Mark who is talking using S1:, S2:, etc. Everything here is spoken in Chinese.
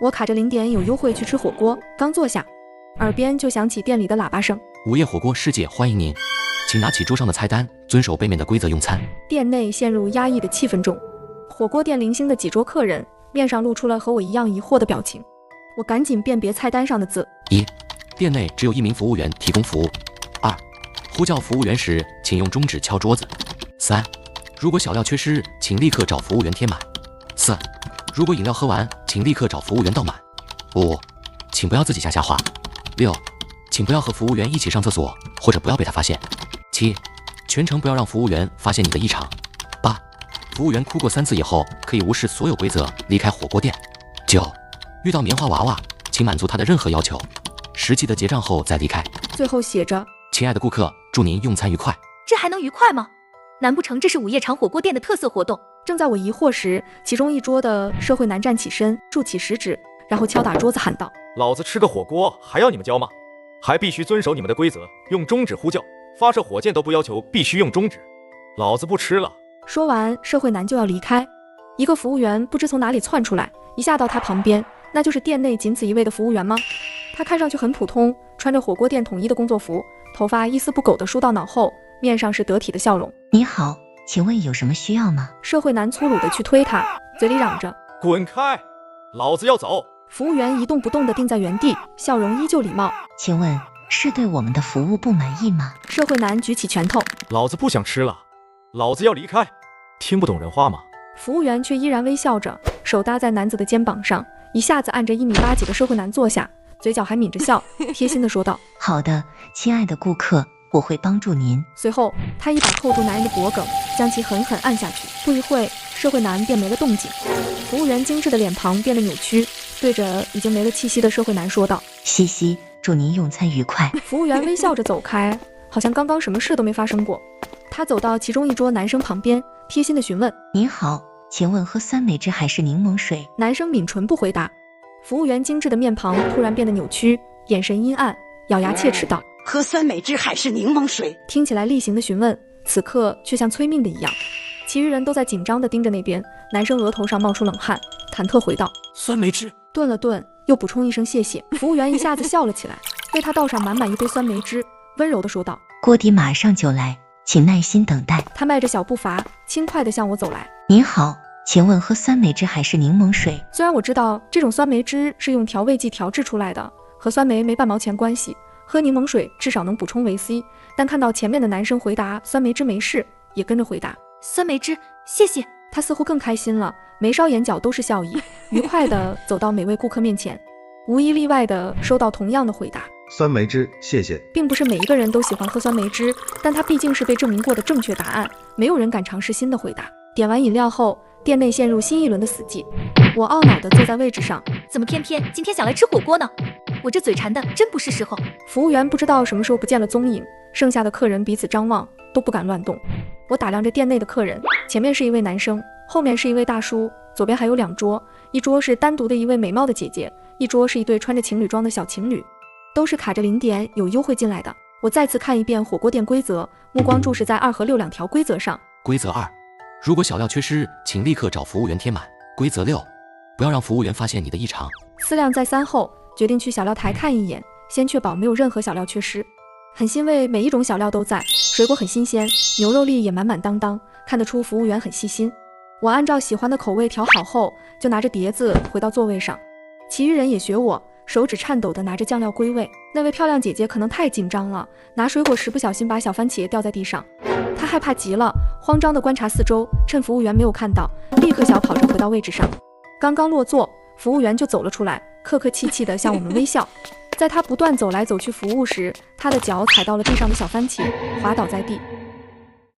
S1: 我卡着0点有优惠去吃火锅，刚坐下，耳边就响起店里的喇叭声。
S2: 午夜火锅世界欢迎您，请拿起桌上的菜单，遵守背面的规则用餐。
S1: 店内陷入压抑的气氛中，火锅店零星的几桌客人面上露出了和我一样疑惑的表情。我赶紧辨别菜单上的字。
S2: 1. 店内只有1名服务员提供服务。2. 呼叫服务员时，请用中指敲桌子。3. 如果小料缺失，请立刻找服务员贴满。4. 如果饮料喝完，请立刻找服务员倒满。5. 请不要自己瞎画。6. 请不要和服务员一起上厕所，或者不要被他发现。7. 全程不要让服务员发现你的异常。8. 服务员哭过3次以后，可以无视所有规则离开火锅店。9. 遇到棉花娃娃，请满足他的任何要求，实际的结账后再离开。
S1: 最后写着：
S2: 亲爱的顾客，祝您用餐愉快。
S3: 这还能愉快吗？难不成这是午夜场火锅店的特色活动？
S1: 正在我疑惑时，其中一桌的社会男站起身，竖起食指，然后敲打桌子喊道：
S4: 老子吃个火锅还要你们教吗？还必须遵守你们的规则，用中指呼叫，发射火箭都不要求必须用中指，老子不吃了。
S1: 说完，社会男就要离开。一个服务员不知从哪里窜出来，一下到他旁边。那就是店内仅此一位的服务员吗？他看上去很普通，穿着火锅店统一的工作服，头发一丝不苟地梳到脑后，面上是得体的笑容。
S5: 你好，请问有什么需要吗？
S1: 社会男粗鲁地去推他，嘴里嚷着：
S4: 滚开，老子要走。
S1: 服务员一动不动地定在原地，笑容依旧礼貌。
S5: 请问是对我们的服务不满意吗？
S1: 社会男举起拳头：
S4: 老子不想吃了，老子要离开。听不懂人话吗？
S1: 服务员却依然微笑着，手搭在男子的肩膀上，一下子按着1.8米几的社会男坐下，嘴角还抿着笑，贴心地说道：
S5: 好的，亲爱的顾客，我会帮助您。
S1: 随后他一把扣住男人的脖颈，将其狠狠按下去。不一会，社会男便没了动静。服务员精致的脸庞变得扭曲，对着已经没了气息的社会男说道：
S5: 西西，祝您用餐愉快。
S1: 服务员微笑着走开，好像刚刚什么事都没发生过。他走到其中一桌男生旁边，贴心地询问：
S5: 您好，请问喝酸梅汁还是柠檬水？
S1: 男生抿唇不回答。服务员精致的面庞突然变得扭曲，眼神阴暗，咬牙切齿道：
S6: 喝酸梅汁还是柠檬水？
S1: 听起来例行的询问，此刻却像催命的一样。其余人都在紧张地盯着那边。男生额头上冒出冷汗，忐忑回道：
S2: 酸梅汁。
S1: 顿了顿，又补充一声谢谢。服务员一下子笑了起来，为他倒上满满一杯酸梅汁，温柔地说道：
S5: 锅底马上就来，请耐心等待。
S1: 他迈着小步伐，轻快地向我走来。
S5: 您好，请问喝酸梅汁还是柠檬水？
S1: 虽然我知道这种酸梅汁是用调味剂调制出来的，和酸梅没半毛钱关系，喝柠檬水至少能补充维 C， 但看到前面的男生回答酸梅汁没事，也跟着回答
S3: 酸梅汁，谢谢。
S1: 他似乎更开心了，眉梢眼角都是笑意，愉快地走到每位顾客面前，无一例外地收到同样的回答：
S7: 酸梅汁，谢谢。
S1: 并不是每一个人都喜欢喝酸梅汁，但它毕竟是被证明过的正确答案，没有人敢尝试新的回答。点完饮料后，店内陷入新一轮的死寂。我懊恼地坐在位置上，
S3: 怎么偏偏今天想来吃火锅呢？我这嘴馋的真不是时候。
S1: 服务员不知道什么时候不见了踪影，剩下的客人彼此张望，都不敢乱动。我打量着店内的客人，前面是一位男生，后面是一位大叔，左边还有2桌，一桌是单独的一位美貌的姐姐，一桌是一对穿着情侣装的小情侣，都是卡着0点有优惠进来的。我再次看一遍火锅店规则，目光注视在2和6两条规则上。
S2: 规则2，如果小料缺失，请立刻找服务员贴满。规则6，不要让服务员发现你的异常。
S1: 思量再三后，决定去小料台看一眼，先确保没有任何小料缺失。很欣慰，每一种小料都在，水果很新鲜，牛肉粒也满满当当，看得出服务员很细心。我按照喜欢的口味调好后，就拿着碟子回到座位上。其余人也学我，手指颤抖地拿着酱料归位。那位漂亮姐姐可能太紧张了，拿水果时不小心把小番茄掉在地上，她害怕极了，慌张地观察四周，趁服务员没有看到，立刻小跑着回到位置上。刚刚落座，服务员就走了出来，客客气气地向我们微笑。在他不断走来走去服务时，他的脚踩到了地上的小番茄，滑倒在地。